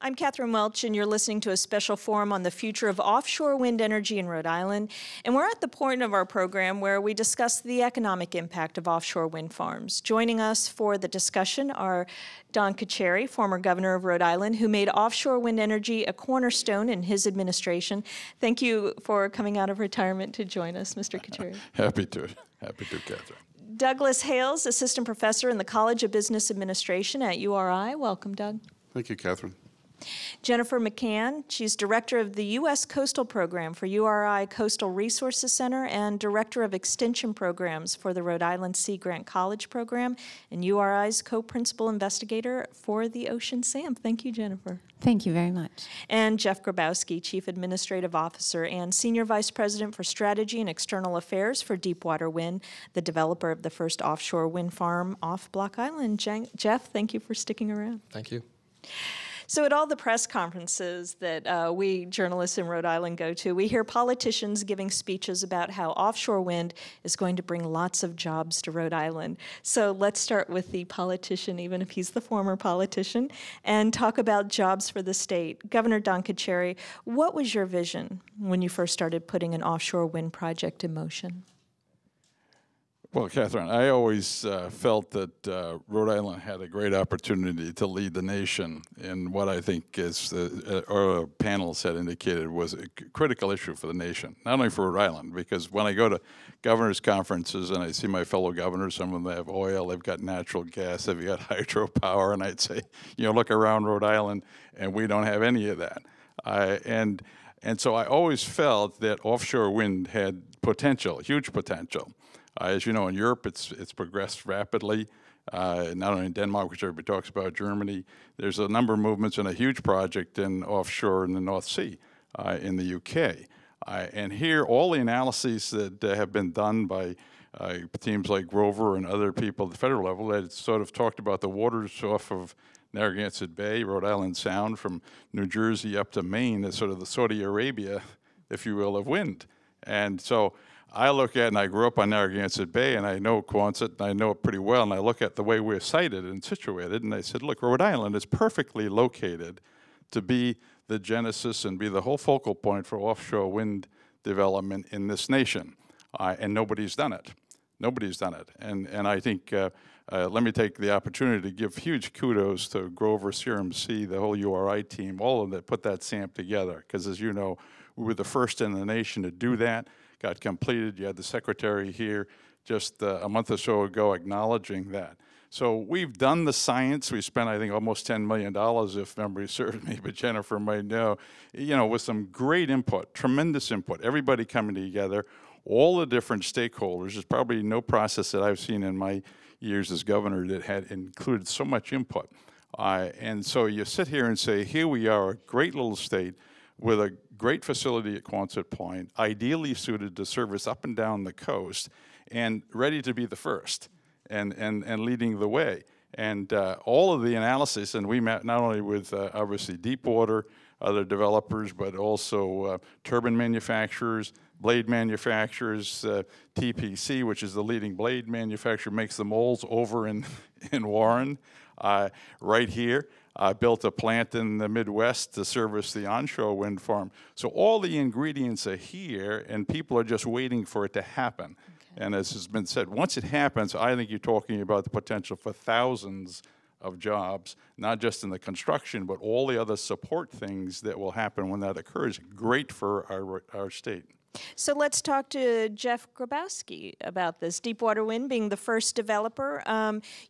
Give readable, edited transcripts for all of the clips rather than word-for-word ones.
I'm Catherine Welch, and you're listening to a special forum on the future of offshore wind energy in Rhode Island. And we're at the point of our program where we discuss the economic impact of offshore wind farms. Joining us for the discussion are Don Carcieri, former governor of Rhode Island, who made offshore wind energy a cornerstone in his administration. Thank you for coming out of retirement to join us, Mr. Carcieri. Happy to, Catherine. Douglas Hales, assistant professor in the College of Business Administration at URI. Welcome, Doug. Thank you, Catherine. Jennifer McCann, she's director of the U.S. Coastal Program for URI Coastal Resources Center and director of extension programs for the Rhode Island Sea Grant College Program and URI's co-principal investigator for the Ocean SAM. Thank you, Jennifer. Thank you very much. And Jeff Grabowski, chief administrative officer and senior vice president for strategy and external affairs for Deepwater Wind, the developer of the first offshore wind farm off Block Island. Jeff, thank you for sticking around. Thank you. So at all the press conferences that we journalists in Rhode Island go to, we hear politicians giving speeches about how offshore wind is going to bring lots of jobs to Rhode Island. So let's start with the politician, even if he's the former politician, and talk about jobs for the state. Governor Don Carcieri, what was your vision when you first started putting an offshore wind project in motion? Well, Catherine, I always felt that Rhode Island had a great opportunity to lead the nation in what I think is, our panels had indicated, was a critical issue for the nation, not only for Rhode Island, because when I go to governors' conferences and I see my fellow governors, some of them have oil, they've got natural gas, they've got hydropower, and I'd say, you know, look around Rhode Island, and we don't have any of that. And so I always felt that offshore wind had potential, huge potential. As you know, in Europe, it's progressed rapidly, not only in Denmark, which everybody talks about, Germany. There's a number of movements and a huge project in offshore in the North Sea in the UK. And here, all the analyses that have been done by teams like Grover and other people at the federal level that sort of talked about the waters off of Narragansett Bay, Rhode Island Sound, from New Jersey up to Maine as sort of the Saudi Arabia, if you will, of wind. And so I look at, and I grew up on Narragansett Bay, and I know Quonset, and I know it pretty well, and I look at the way we're sited and situated, and I said, look, Rhode Island is perfectly located to be the genesis and be the whole focal point for offshore wind development in this nation, and nobody's done it. Nobody's done it. And I think, let me take the opportunity to give huge kudos to Grover, CRMC, the whole URI team, all of them that put that SAMP together, because as you know, we were the first in the nation to do that. Got completed. You had the secretary here just a month or so ago acknowledging that. So we've done the science. We spent, I think, almost $10 million, if memory serves me, but Jennifer might know, with some great input, tremendous input, everybody coming together, all the different stakeholders. There's probably no process that I've seen in my years as governor that had included so much input. And so you sit here and say, here we are, a great little state, with a great facility at Quonset Point, ideally suited to service up and down the coast, and ready to be the first and leading the way. And all of the analysis, and we met not only with obviously Deepwater, other developers, but also turbine manufacturers, blade manufacturers, TPC, which is the leading blade manufacturer, makes the molds over in Warren, right here. Built a plant in the Midwest to service the onshore wind farm. So all the ingredients are here, and people are just waiting for it to happen. Okay. And as has been said, once it happens, I think you're talking about the potential for thousands of jobs, not just in the construction, but all the other support things that will happen when that occurs. Great for our state. So let's talk to Jeff Grabowski about this. Deepwater Wind being the first developer.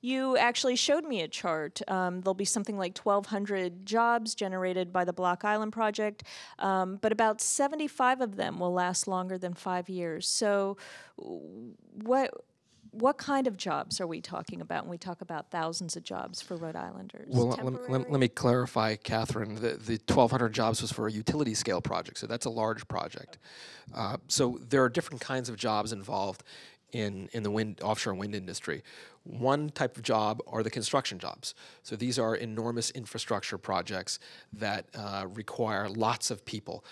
You actually showed me a chart. There'll be something like 1,200 jobs generated by the Block Island project, but about 75 of them will last longer than 5 years. So what kind of jobs are we talking about when we talk about thousands of jobs for Rhode Islanders? Well, let me clarify, Catherine. The 1,200 jobs was for a utility scale project, so that's a large project. So there are different kinds of jobs involved. in the offshore wind industry. One type of job are the construction jobs. So these are enormous infrastructure projects that require lots of people,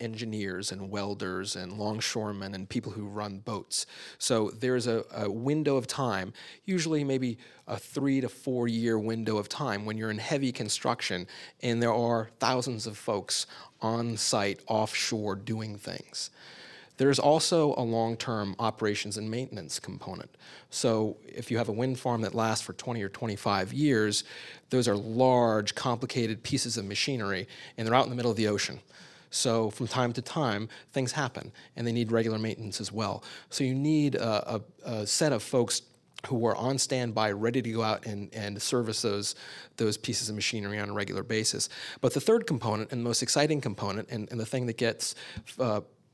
engineers and welders and longshoremen and people who run boats. So there's a window of time, usually maybe a 3 to 4 year window of time when you're in heavy construction and there are thousands of folks on site offshore doing things. There's also a long-term operations and maintenance component. So if you have a wind farm that lasts for 20 or 25 years, those are large, complicated pieces of machinery, and they're out in the middle of the ocean. So from time to time, things happen, and they need regular maintenance as well. So you need a set of folks who are on standby, ready to go out and service those pieces of machinery on a regular basis. But the third component, and the most exciting component, and the thing that gets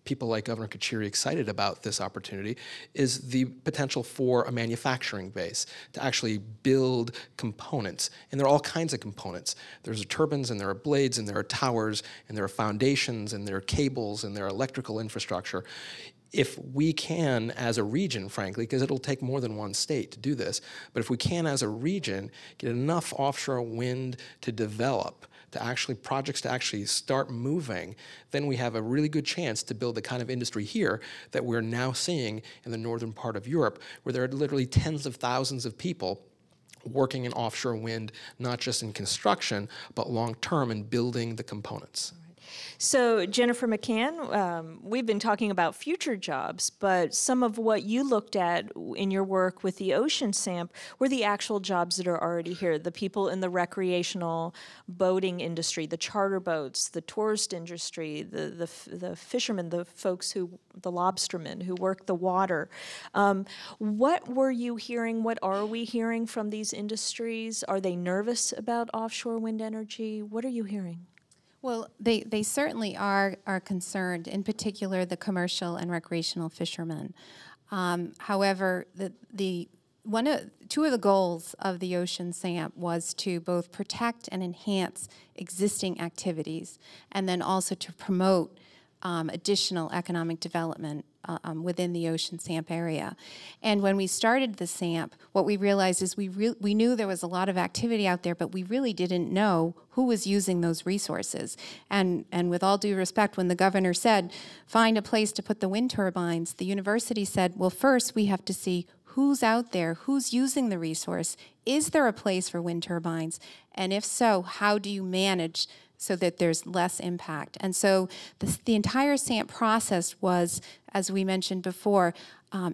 people like Governor Carcieri excited about this opportunity, is the potential for a manufacturing base to actually build components. And there are all kinds of components. There's turbines, and there are blades, and there are towers, and there are foundations, and there are cables, and there are electrical infrastructure. If we can, as a region, frankly, because it'll take more than one state to do this, but if we can, as a region, get enough offshore wind to develop, projects to actually start moving, then we have a really good chance to build the kind of industry here that we're now seeing in the northern part of Europe, where there are literally tens of thousands of people working in offshore wind, not just in construction, but long-term in building the components. So, Jennifer McCann, we've been talking about future jobs, but some of what you looked at in your work with the Ocean SAMP were the actual jobs that are already here, the people in the recreational boating industry, the charter boats, the tourist industry, the fishermen, the folks the lobstermen who work the water. What were you hearing? What are we hearing from these industries? Are they nervous about offshore wind energy? What are you hearing? Well, they certainly are concerned, in particular the commercial and recreational fishermen. However, two of the goals of the Ocean SAMP was to both protect and enhance existing activities, and then also to promote additional economic development within the Ocean SAMP area. And when we started the SAMP, what we realized is we knew there was a lot of activity out there, but we really didn't know who was using those resources. And with all due respect, when the governor said, find a place to put the wind turbines, the university said, well, first we have to see who's out there, who's using the resource. Is there a place for wind turbines? And if so, how do you manage so that there's less impact? And so the entire SAMP process was, as we mentioned before,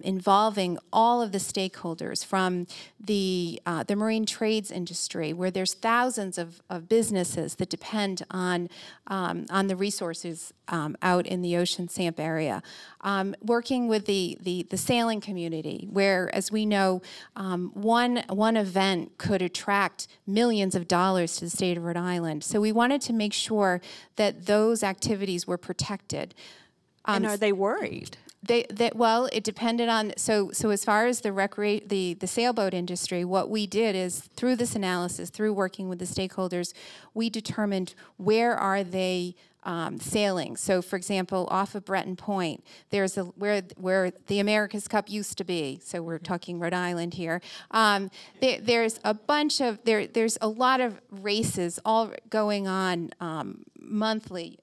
involving all of the stakeholders, from the marine trades industry, where there's thousands of businesses that depend on the resources out in the Ocean SAMP area, working with the sailing community, where, as we know, one event could attract millions of dollars to the state of Rhode Island. So we wanted to make sure that those activities were protected. And are they worried? Well, it depended on, so as far as the sailboat industry, what we did is, through this analysis, through working with the stakeholders, we determined where are they sailing. So, for example, off of Breton Point, there's where the America's Cup used to be. So we're talking Rhode Island here. There's a bunch of there's a lot of races all going on monthly,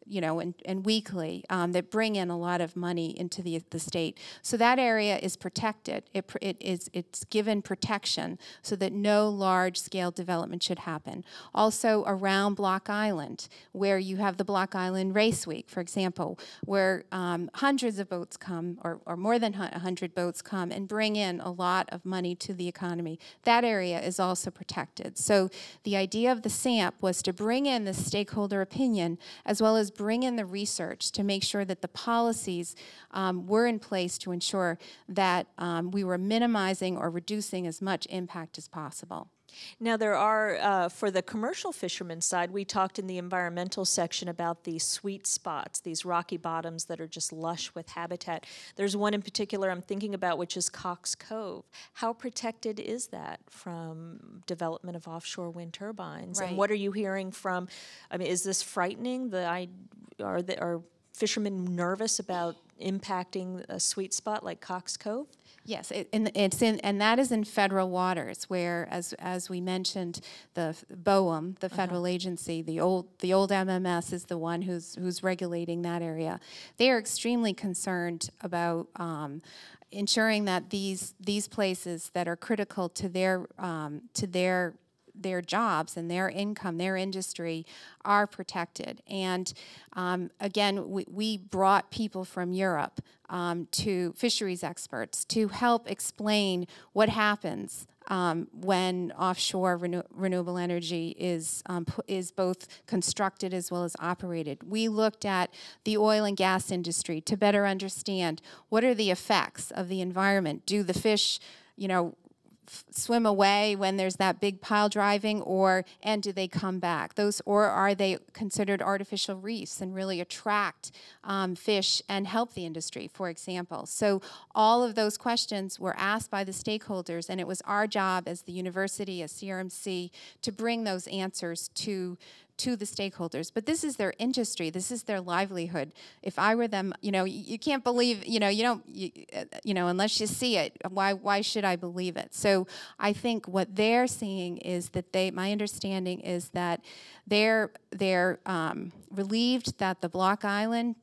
and weekly, that bring in a lot of money into the state. So that area is protected. It's given protection so that no large-scale development should happen. Also around Block Island, where you have the Block Island Race Week, for example, where hundreds of boats come, or more than 100 boats come, and bring in a lot of money to the economy. That area is also protected. So the idea of the SAMP was to bring in the stakeholder opinion, as well as bring in the research to make sure that the policies were in place to ensure that we were minimizing or reducing as much impact as possible. Now, there are, for the commercial fishermen side, we talked in the environmental section about these sweet spots, these rocky bottoms that are just lush with habitat. There's one in particular I'm thinking about, which is Cox Cove. How protected is that from development of offshore wind turbines? Right. And what are you hearing from, is this frightening? Are fishermen nervous about impacting a sweet spot like Cox Cove? Yes, and that is in federal waters, where, as we mentioned, the BOEM, the federal agency, the old MMS is the one who's regulating that area. They are extremely concerned about ensuring that these places that are critical to their jobs and their income, their industry, are protected. And again, we brought people from Europe to fisheries experts to help explain what happens when offshore renewable energy is both constructed as well as operated. We looked at the oil and gas industry to better understand what are the effects of the environment. Do the fish, swim away when there's that big pile driving, and do they come back? Or are they considered artificial reefs and really attract fish and help the industry, for example? So all of those questions were asked by the stakeholders, and it was our job as the university, as CRMC, to bring those answers to the stakeholders. But this is their industry. This is their livelihood. If I were them, you can't believe, unless you see it, why should I believe it? So I think what they're seeing is that my understanding is that they're relieved that the Block Island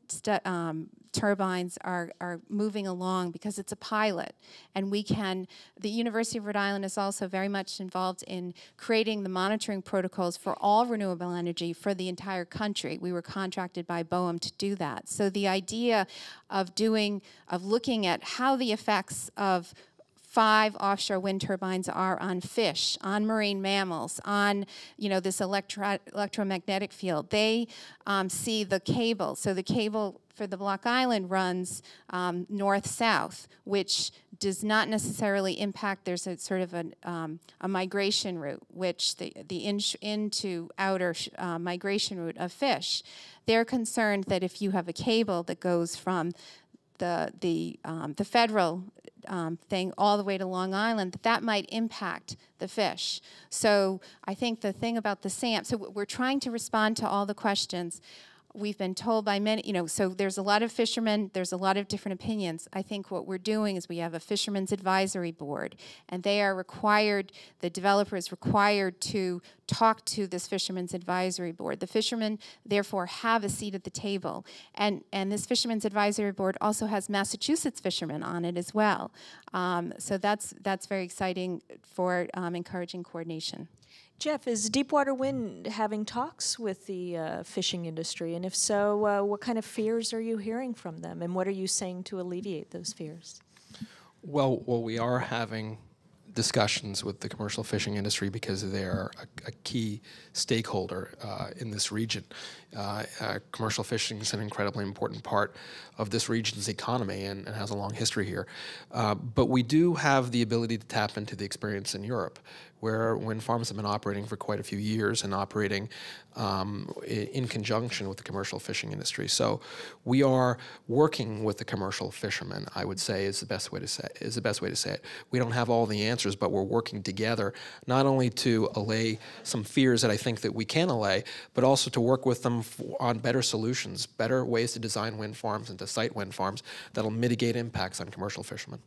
turbines are moving along because it's a pilot, and the University of Rhode Island is also very much involved in creating the monitoring protocols for all renewable energy for the entire country. We were contracted by BOEM to do that. So the idea of looking at how the effects of 5 offshore wind turbines are on fish, on marine mammals, on this electromagnetic field. They see the cable. So the cable for the Block Island runs north-south, which does not necessarily impact. There's a sort of a migration route, which the into outer migration route of fish. They're concerned that if you have a cable that goes from the federal thing all the way to Long Island, that might impact the fish. So I think the thing about the SAM, so we're trying to respond to all the questions. We've been told by many, so there's a lot of fishermen, there's a lot of different opinions. I think what we're doing is we have a fishermen's advisory board, and they are required, the developer is required to talk to this fishermen's advisory board. The fishermen, therefore, have a seat at the table. And this fishermen's advisory board also has Massachusetts fishermen on it as well. So that's very exciting for encouraging coordination. Jeff, is Deepwater Wind having talks with the fishing industry? And if so, what kind of fears are you hearing from them? And what are you saying to alleviate those fears? Well, we are having discussions with the commercial fishing industry because they're a key stakeholder in this region. Commercial fishing is an incredibly important part of this region's economy and has a long history here. But we do have the ability to tap into the experience in Europe, where wind farms have been operating for quite a few years and operating in conjunction with the commercial fishing industry. So we are working with the commercial fishermen, I would say, is the best way to say it. We don't have all the answers, but we're working together not only to allay some fears that I think that we can allay, but also to work with them on better solutions, better ways to design wind farms and to site wind farms that'll mitigate impacts on commercial fishermen.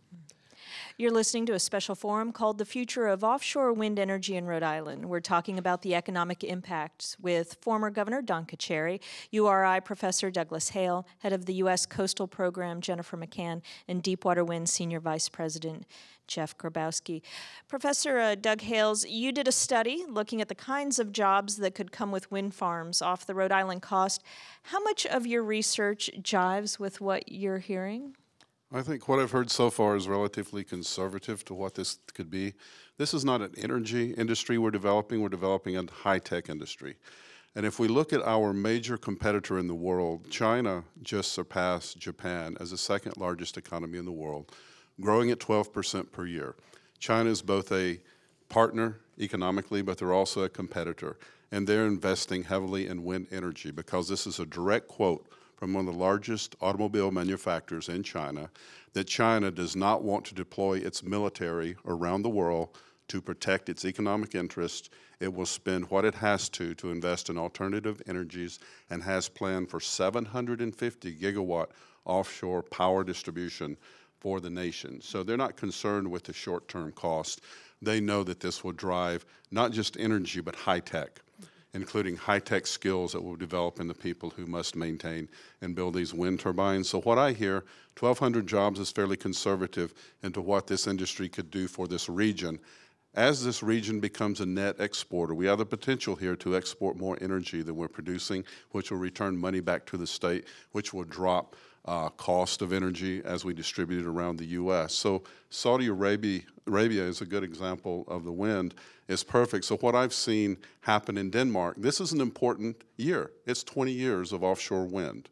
You're listening to a special forum called The Future of Offshore Wind Energy in Rhode Island. We're talking about the economic impacts with former Governor Don Carcieri, URI Professor Douglas Hale, head of the U.S. Coastal Program Jennifer McCann, and Deepwater Wind Senior Vice President Jeff Grabowski. Professor Doug Hales, you did a study looking at the kinds of jobs that could come with wind farms off the Rhode Island coast. How much of your research jives with what you're hearing? I think what I've heard so far is relatively conservative to what this could be. This is not an energy industry we're developing a high-tech industry. And if we look at our major competitor in the world, China just surpassed Japan as the second largest economy in the world, growing at 12% per year. China is both a partner economically, but they're also a competitor. And they're investing heavily in wind energy because this is a direct quote from one of the largest automobile manufacturers in China, that China does not want to deploy its military around the world to protect its economic interests. It will spend what it has to invest in alternative energies and has planned for 750 gigawatt offshore power distribution for the nation. So they're not concerned with the short-term cost. They know that this will drive not just energy, but high-tech, including high-tech skills that will develop in the people who must maintain and build these wind turbines. So what I hear, 1,200 jobs is fairly conservative into what this industry could do for this region. As this region becomes a net exporter, we have the potential here to export more energy than we're producing, which will return money back to the state, which will drop cost of energy as we distribute it around the U.S. So Saudi Arabia is a good example of the wind. It's perfect. So what I've seen happen in Denmark, this is an important year. It's 20 years of offshore wind.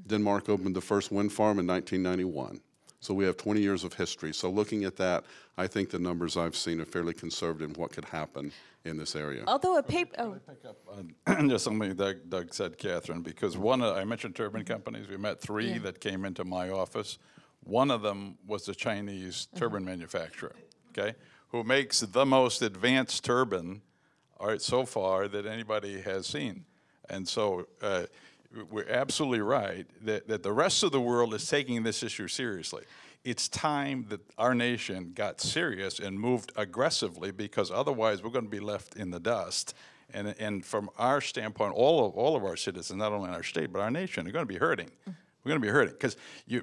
Denmark opened the first wind farm in 1991. So we have 20 years of history. So looking at that, I think the numbers I've seen are fairly conservative in what could happen in this area. Although a paper, Can I pick up on just something Doug said, Catherine, because I mentioned turbine companies. We met three that came into my office. One of them was a Chinese turbine manufacturer, okay, who makes the most advanced turbine, all right, so far that anybody has seen. And so we're absolutely right that the rest of the world is taking this issue seriously. It's time that our nation got serious and moved aggressively, because otherwise we're going to be left in the dust. And from our standpoint, all of our citizens, not only in our state, but our nation, are going to be hurting. We're going to be hurting, because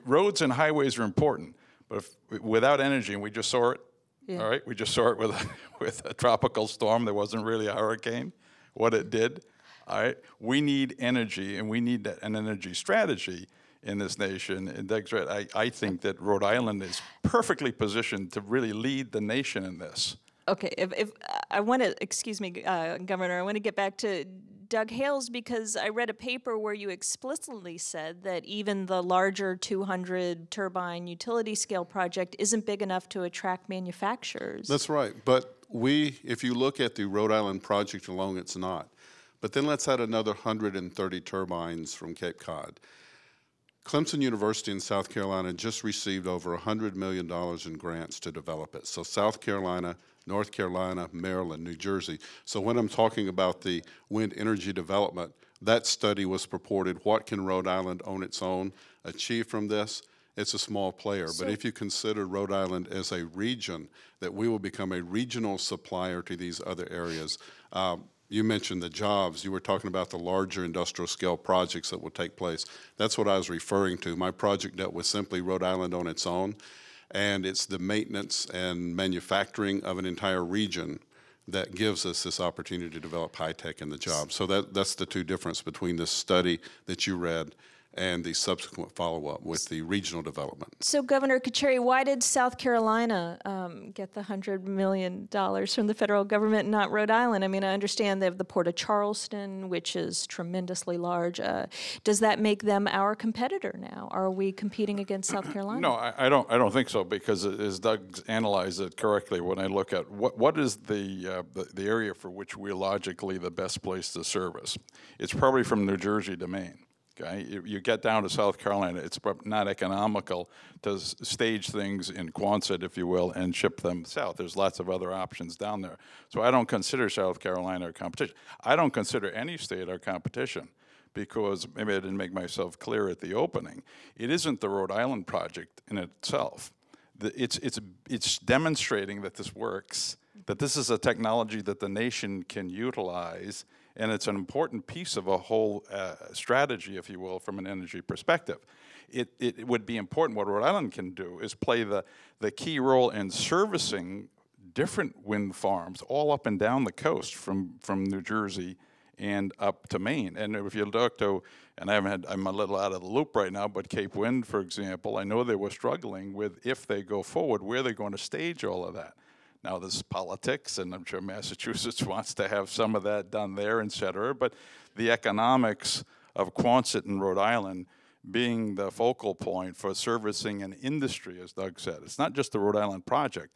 roads and highways are important, but without energy, and we just saw it, all right? We just saw it with a tropical storm that wasn't really a hurricane, what it did. All right, we need energy, and we need an energy strategy in this nation. And Doug's right. I think that Rhode Island is perfectly positioned to really lead the nation in this. okay, if I want to, excuse me, Governor, I want to get back to Doug Hales, because I read a paper where you explicitly said that even the larger 200 turbine utility scale project isn't big enough to attract manufacturers. That's right. But if you look at the Rhode Island project alone, it's not. But then let's add another 130 turbines from Cape Cod. Clemson University in South Carolina just received over $100 million in grants to develop it. So South Carolina, North Carolina, Maryland, New Jersey. So when I'm talking about the wind energy development, that study was purported, what can Rhode Island on its own achieve from this? It's a small player. But if you consider Rhode Island as a region, that we will become a regional supplier to these other areas. You mentioned the jobs. You were talking about the larger industrial scale projects that will take place. That's what I was referring to. My project dealt with simply Rhode Island on its own, and it's the maintenance and manufacturing of an entire region that gives us this opportunity to develop high tech in the jobs. So that's the two difference between this study that you read and the subsequent follow-up with the regional development. So, Governor Carcieri, why did South Carolina get the $100 million from the federal government, not Rhode Island? I mean, I understand they have the Port of Charleston, which is tremendously large. Does that make them our competitor now? Are we competing against South Carolina? No, I don't think so, because as Doug analyzed it correctly, when I look at what is the area for which we're logically the best place to service, it's probably from New Jersey to Maine. Okay, you get down to South Carolina, it's not economical to stage things in Quonset, if you will, and ship them south. There's lots of other options down there. So I don't consider South Carolina our competition. I don't consider any state our competition, because maybe I didn't make myself clear at the opening. It isn't the Rhode Island project in itself. It's demonstrating that this works, that this is a technology that the nation can utilize, and it's an important piece of a whole strategy, if you will, from an energy perspective. It would be important. What Rhode Island can do is play the key role in servicing different wind farms all up and down the coast from New Jersey and up to Maine. And if you look to, and I'm a little out of the loop right now, but Cape Wind, for example, I know they were struggling with, if they go forward, where they're going to stage all of that. Now, there's politics, and I'm sure Massachusetts wants to have some of that done there, et cetera, but the economics of Quonset and Rhode Island being the focal point for servicing an industry, as Doug said. It's not just the Rhode Island project.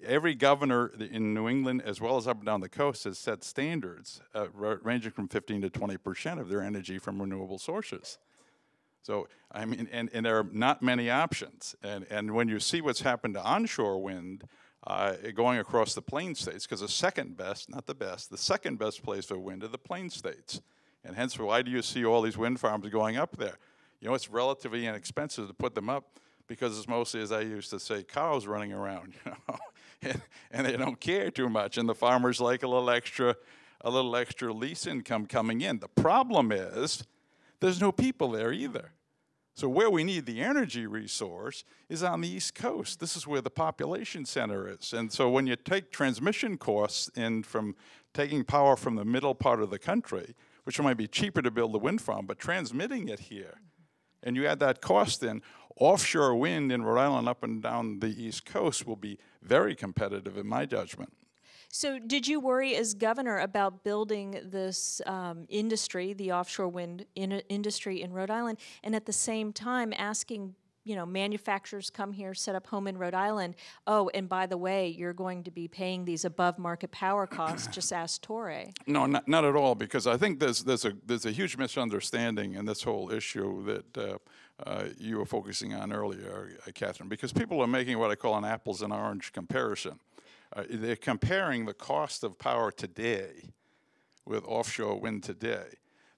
Every governor in New England, as well as up and down the coast, has set standards ranging from 15 to 20% of their energy from renewable sources. So, I mean, and there are not many options. And when you see what's happened to onshore wind, going across the plain states, because the second best, not the best, the second best place for wind are the plain states. And hence, why do you see all these wind farms going up there? You know, it's relatively inexpensive to put them up, because it's mostly, as I used to say, cows running around, and they don't care too much, and the farmers like a little extra lease income coming in. The problem is there's no people there either. So where we need the energy resource is on the East Coast. This is where the population center is. And so when you take transmission costs in from taking power from the middle part of the country, which might be cheaper to build a wind farm, but transmitting it here, and you add that cost in, offshore wind in Rhode Island up and down the East Coast will be very competitive in my judgment. So did you worry as governor about building this industry, the offshore wind industry in Rhode Island, and at the same time asking, manufacturers come here, set up home in Rhode Island, oh, and by the way, you're going to be paying these above market power costs, just ask Torrey? No, not at all, because I think there's a huge misunderstanding in this whole issue that you were focusing on earlier, Catherine, because people are making what I call an apples and orange comparison. They're comparing the cost of power today with offshore wind today.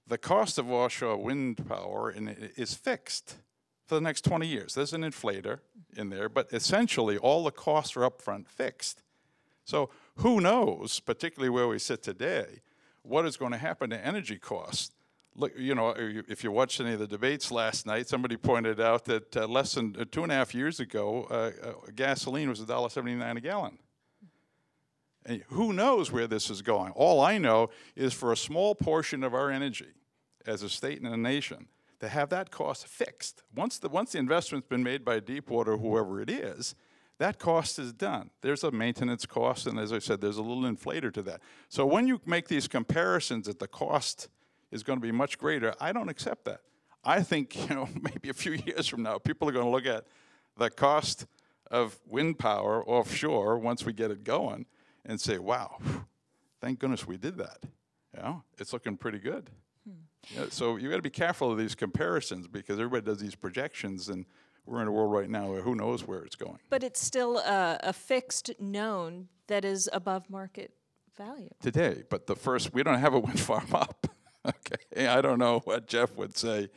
The cost of offshore wind power is fixed for the next 20 years. There's an inflator in there, but essentially all the costs are upfront fixed. So who knows, particularly where we sit today, what is going to happen to energy costs? Look, if you watched any of the debates last night, somebody pointed out that less than 2.5 years ago, gasoline was $1.79 a gallon. And who knows where this is going? All I know is for a small portion of our energy as a state and a nation, to have that cost fixed. Once the investment's been made by Deepwater, whoever it is, that cost is done. There's a maintenance cost, and as I said, there's a little inflator to that. So when you make these comparisons that the cost is going to be much greater, I don't accept that. I think, maybe a few years from now, people are going to look at the cost of wind power offshore once we get it going, and say, wow, thank goodness we did that. It's looking pretty good. So you got to be careful of these comparisons because everybody does these projections, and we're in a world right now where who knows where it's going. But it's still a fixed known that is above market value. Today, but we don't have a wind farm up. Okay, I don't know what Jeff would say.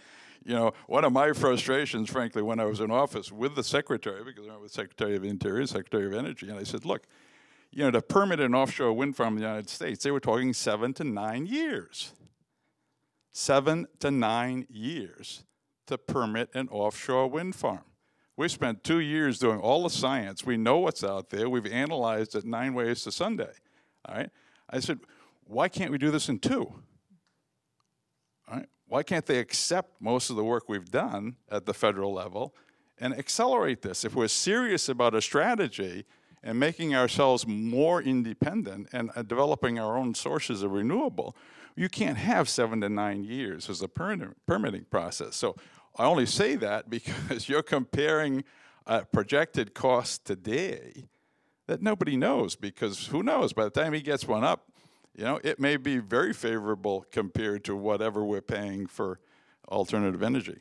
One of my frustrations, frankly, when I was in office with the secretary, because I was Secretary of Interior, Secretary of Energy, and I said, look, to permit an offshore wind farm in the United States, they were talking 7 to 9 years. 7 to 9 years to permit an offshore wind farm. We spent 2 years doing all the science. We know what's out there. We've analyzed it 9 ways to Sunday. All right. I said, why can't we do this in 2? All right. Why can't they accept most of the work we've done at the federal level and accelerate this? If we're serious about a strategy and making ourselves more independent and developing our own sources of renewable, you can't have 7 to 9 years as a permitting process. So I only say that because you're comparing projected costs today that nobody knows, because who knows, by the time he gets one up, it may be very favorable compared to whatever we're paying for alternative energy.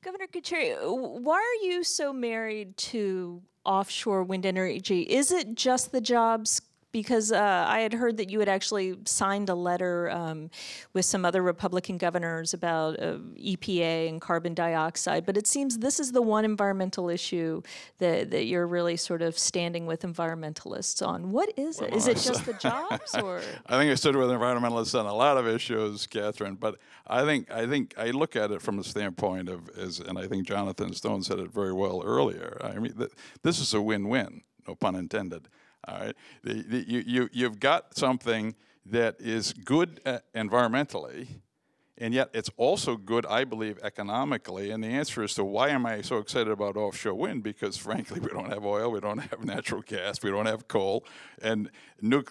Governor Carcieri, why are you so married to offshore wind energy? Is it just the jobs? Because I had heard that you had actually signed a letter with some other Republican governors about EPA and carbon dioxide, but it seems this is the one environmental issue that you're really sort of standing with environmentalists on. What is it? Is it just the jobs, or? I think I stood with environmentalists on a lot of issues, Catherine, but I think I look at it from the standpoint of, and I think Jonathan Stone said it very well earlier. I mean, this is a win-win, no pun intended. All right, you've got something that is good environmentally, and yet it's also good, I believe, economically. And the answer is to why am I so excited about offshore wind? Because frankly, we don't have oil, we don't have natural gas, we don't have coal, and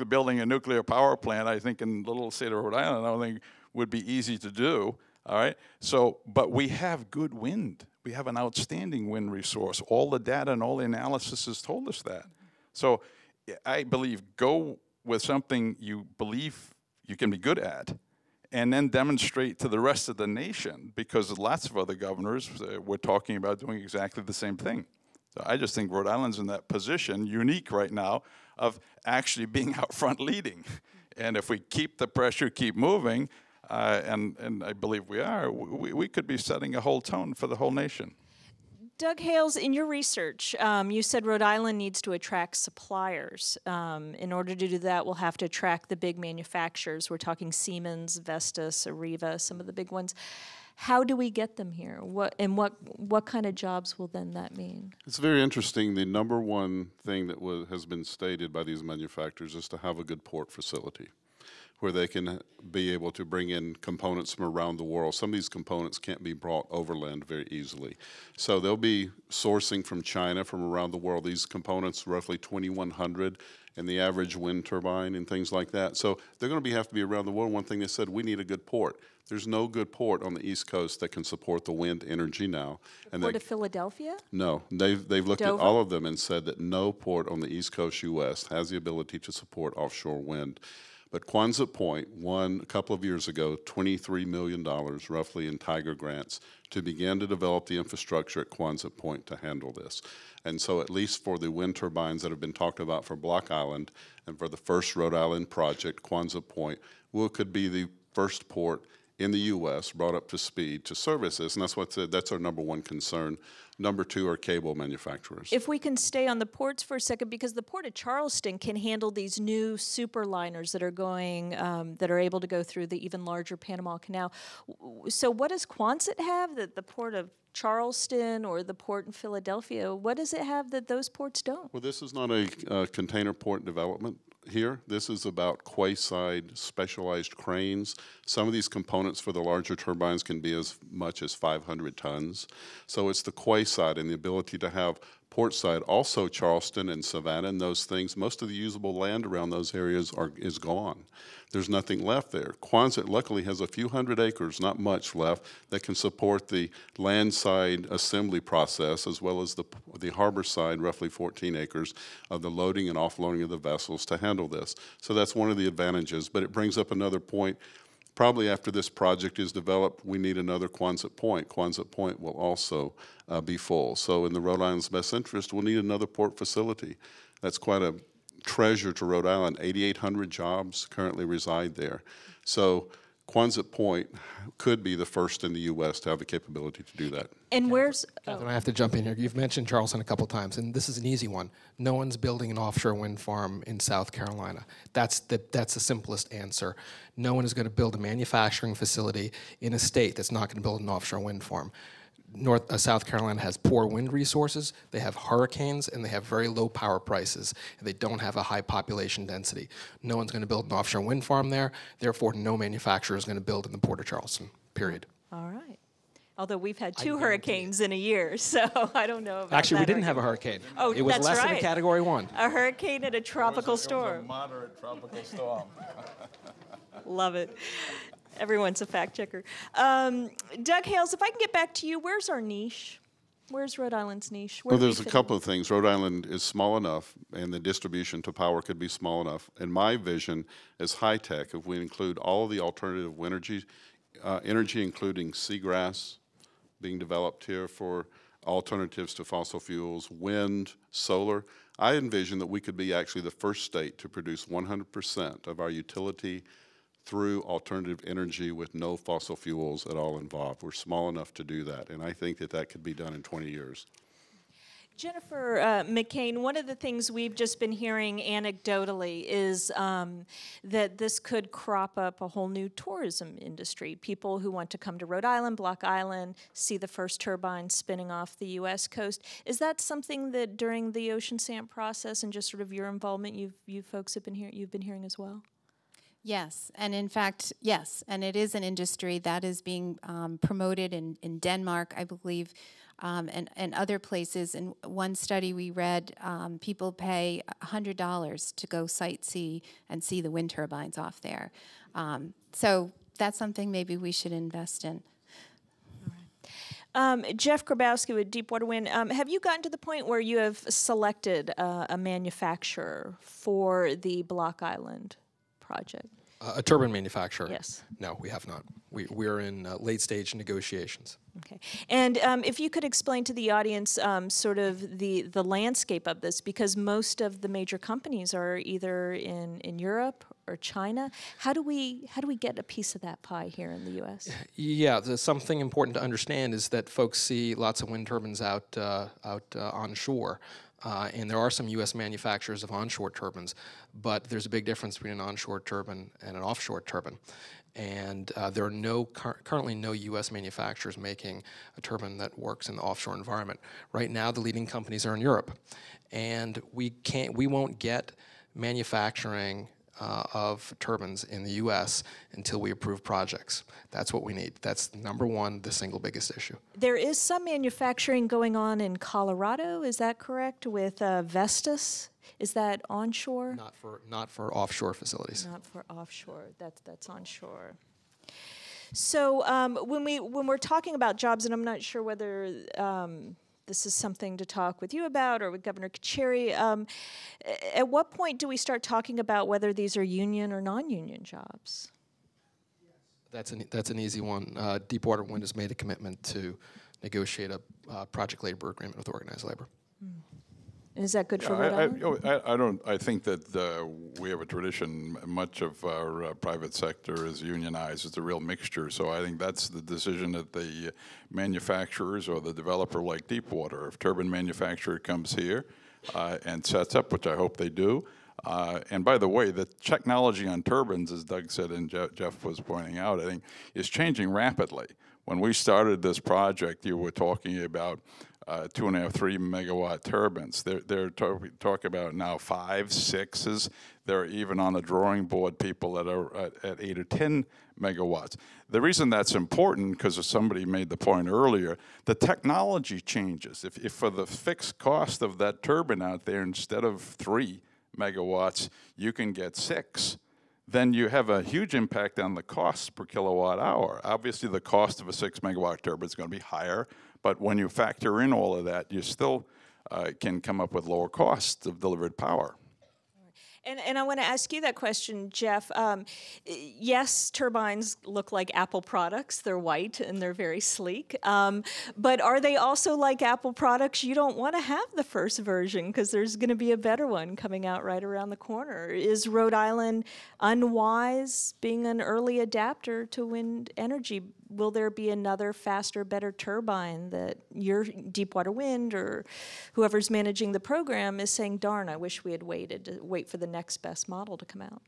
building a nuclear power plant, I think in the little state of Rhode Island, I don't think would be easy to do. All right, so but we have good wind. We have an outstanding wind resource. All the data and all the analysis has told us that. So I believe go with something you believe you can be good at, and then demonstrate to the rest of the nation, because lots of other governors were talking about doing exactly the same thing. So I just think Rhode Island's in that position, unique right now, of actually being out front leading. And if we keep the pressure, keep moving, and I believe we are, we could be setting a whole tone for the whole nation. Doug Hales, in your research, you said Rhode Island needs to attract suppliers. In order to do that, we'll have to attract the big manufacturers. We're talking Siemens, Vestas, Areva, some of the big ones. How do we get them here? What kind of jobs will then that mean? It's very interesting. The number one thing that has been stated by these manufacturers is to have a good port facility where they can be able to bring in components from around the world. Some of these components can't be brought overland very easily. So they'll be sourcing from China, from around the world. These components, roughly 2,100 in the average wind turbine and things like that. So they're going to have to be around the world. One thing they said, we need a good port. There's no good port on the East Coast that can support the wind energy now. The Port of Philadelphia? No, they've looked Dover? at all of them and said that no port on the East Coast U.S. has the ability to support offshore wind. But Quonset Point won a couple of years ago $23 million roughly in Tiger grants to begin to develop the infrastructure at Quonset Point to handle this. And so at least for the wind turbines that have been talked about for Block Island and for the first Rhode Island project, Quonset Point could be the first port in the U.S. brought up to speed to service this, and that's our number one concern. Number two are cable manufacturers. If we can stay on the ports for a second, because the Port of Charleston can handle these new superliners that are going, that are able to go through the even larger Panama Canal. So what does Quonset have that the Port of Charleston or the port in Philadelphia, what does it have that those ports don't? Well, this is not a container port development here. This is about quayside specialized cranes. Some of these components for the larger turbines can be as much as 500 tons. So it's the quayside and the ability to have portside, also Charleston and Savannah and those things. Most of the usable land around those areas is gone. There's nothing left there. Quonset luckily has a few hundred acres, not much left, that can support the landside assembly process as well as the harbor side, roughly 14 acres, of the loading and offloading of the vessels to handle this. So that's one of the advantages. But it brings up another point. Probably after this project is developed, we need another Quonset Point. Quonset Point will also be full. So in the Rhode Island's best interest, we'll need another port facility. That's quite a treasure to Rhode Island. 8,800 jobs currently reside there. So Quonset Point could be the first in the U.S. to have the capability to do that. And where's... Catherine, I have to jump in here. You've mentioned Charleston a couple times, and this is an easy one. No one's building an offshore wind farm in South Carolina. That's the simplest answer. No one is going to build a manufacturing facility in a state that's not going to build an offshore wind farm. South Carolina has poor wind resources, they have hurricanes, and they have very low power prices, and they don't have a high population density. No one's going to build an offshore wind farm there, therefore no manufacturer is going to build in the Port of Charleston, period. All right. Although we've had 2 hurricanes in a year, so I don't know about Actually, that we didn't have a argument. hurricane. Oh, it was that's less than right. a Category 1. A hurricane and a tropical It was storm. a moderate tropical storm. Love it. Everyone's a fact checker. Doug Hales, if I can get back to you, where's our niche? Where's Rhode Island's niche? Where Well, do we there's a fit couple in? of things. Rhode Island is small enough, and the distribution to power could be small enough. And my vision is high tech. If we include all of the alternative energy, including seagrass being developed here for alternatives to fossil fuels, wind, solar, I envision that we could be actually the first state to produce 100% of our utility through alternative energy with no fossil fuels at all involved. We're small enough to do that, and I think that could be done in 20 years. Jennifer McCain, one of the things we've just been hearing anecdotally is that this could crop up a whole new tourism industry. People who want to come to Rhode Island, Block Island, see the first turbine spinning off the U.S. coast. Is that something that during the Ocean Stamp process and just sort of your involvement, you folks have been you've been hearing as well? Yes, and in fact, yes, and it is an industry that is being promoted in Denmark, I believe, and other places. In one study we read, people pay $100 to go sightsee and see the wind turbines off there. So that's something maybe we should invest in. Jeff Grabowski with Deepwater Wind, have you gotten to the point where you have selected a manufacturer for the Block Island project? A turbine manufacturer? Yes. No, we have not. We're in late-stage negotiations. Okay. And if you could explain to the audience sort of the landscape of this, because most of the major companies are either in Europe or China. How do we get a piece of that pie here in the U.S.? Yeah, there's something important to understand is that folks see lots of wind turbines out onshore. And there are some U.S. manufacturers of onshore turbines, but there's a big difference between an onshore turbine and an offshore turbine. And there are currently no U.S. manufacturers making a turbine that works in the offshore environment. Right now, the leading companies are in Europe, and we won't get manufacturing of turbines in the U.S. until we approve projects. That's what we need. That's number one, the single biggest issue. There is some manufacturing going on in Colorado, is that correct, with Vestas? Is that onshore? Not for offshore facilities. Not for offshore. That's onshore. So when we're talking about jobs, and I'm not sure whether this is something to talk with you about or with Governor Carcieri, at what point do we start talking about whether these are union or non-union jobs? That's an easy one. Deepwater Wind has made a commitment to negotiate a project labor agreement with organized labor. And is that good for Rhode Island? I think that we have a tradition. Much of our private sector is unionized. It's a real mixture. So I think that's the decision that the manufacturers or the developer like Deepwater. If turbine manufacturer comes here and sets up, which I hope they do. And by the way, the technology on turbines, as Doug said and Jeff was pointing out, I think is changing rapidly. When we started this project, you were talking about 2.5, 3 megawatt turbines. They're talking about now 5, 6s. They're even on the drawing board people that are at 8 or 10 megawatts. The reason that's important, because somebody made the point earlier, the technology changes. If for the fixed cost of that turbine out there, instead of 3 megawatts, you can get 6. Then you have a huge impact on the cost per kilowatt hour. Obviously, the cost of a 6 megawatt turbine is going to be higher, but when you factor in all of that, you still can come up with lower costs of delivered power. And I want to ask you that question, Jeff. Yes, turbines look like Apple products. They're white and they're very sleek. But are they also like Apple products? You don't want to have the first version because there's going to be a better one coming out right around the corner. Is Rhode Island unwise being an early adapter to wind energy? Will there be another faster, better turbine that your Deepwater Wind or whoever's managing the program is saying, darn, I wish we had waited to wait for the next best model to come out?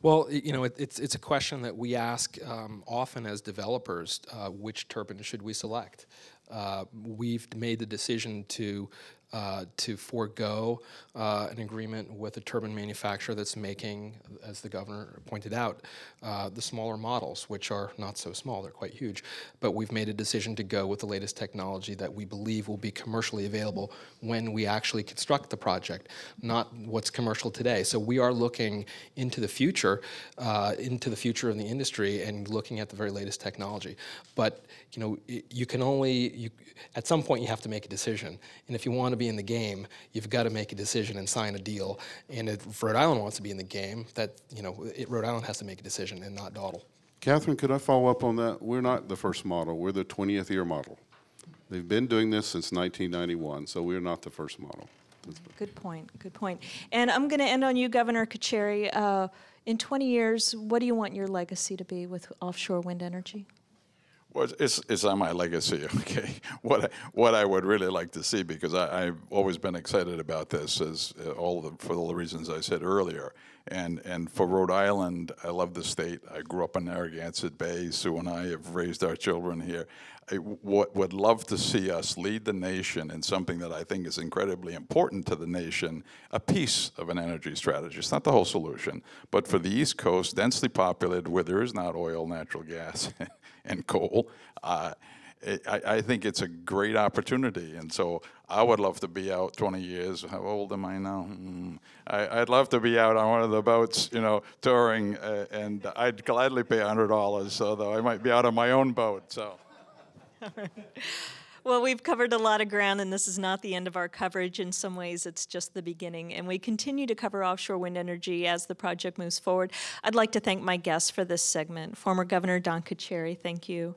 Well, you know, it's a question that we ask often as developers, which turbine should we select? We've made the decision to forego an agreement with a turbine manufacturer that's making, as the governor pointed out, the smaller models, which are not so small, they're quite huge. But we've made a decision to go with the latest technology that we believe will be commercially available when we actually construct the project, not what's commercial today. So we are looking into the future of the industry and looking at the very latest technology. But you know, you can only, at some point you have to make a decision. And if you want to be in the game, you've got to make a decision and sign a deal. And if Rhode Island wants to be in the game, Rhode Island has to make a decision and not dawdle. Catherine, could I follow up on that? We're not the first model. We're the 20th year model. They've been doing this since 1991, so we're not the first model. Good point, good point. And I'm going to end on you, Governor Carcieri. In 20 years, what do you want your legacy to be with offshore wind energy? Well, it's on my legacy, okay? What I would really like to see, because I've always been excited about this, is for all the reasons I said earlier. And for Rhode Island, I love the state. I grew up in Narragansett Bay. Sue and I have raised our children here. I would love to see us lead the nation in something that I think is incredibly important to the nation, a piece of an energy strategy. It's not the whole solution, but for the East Coast, densely populated, where there is not oil, natural gas, and coal, I think it's a great opportunity. And so I would love to be out 20 years. How old am I now? I'd love to be out on one of the boats, you know, touring, and I'd gladly pay $100, although I might be out on my own boat. So. Well, we've covered a lot of ground, and this is not the end of our coverage. In some ways, it's just the beginning. And we continue to cover offshore wind energy as the project moves forward. I'd like to thank my guests for this segment. Former Governor Don Carcieri, thank you.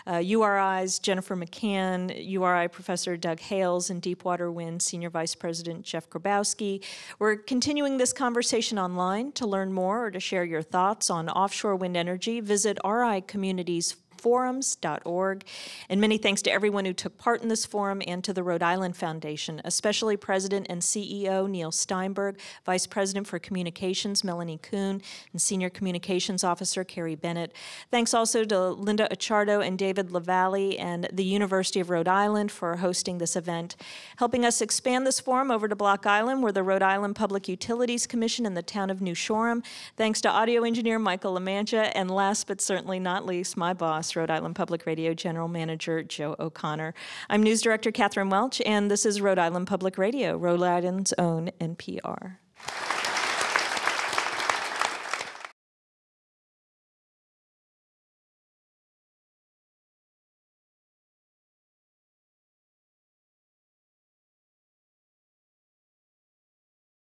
URI's Jennifer McCann, URI Professor Doug Hales, and Deepwater Wind Senior Vice President Jeff Grabowski. We're continuing this conversation online. To learn more or to share your thoughts on offshore wind energy, visit RI Communities forums.org. And many thanks to everyone who took part in this forum and to the Rhode Island Foundation, especially President and CEO Neil Steinberg, Vice President for Communications Melanie Kuhn, and Senior Communications Officer Carrie Bennett. Thanks also to Linda Acciardo and David LaValle and the University of Rhode Island for hosting this event, helping us expand this forum over to Block Island, where the Rhode Island Public Utilities Commission in the town of New Shoreham. Thanks to audio engineer Michael LaMantia, and last but certainly not least, my boss, Rhode Island Public Radio General Manager Joe O'Connor. I'm News Director Catherine Welch, and this is Rhode Island Public Radio, Rhode Island's own NPR.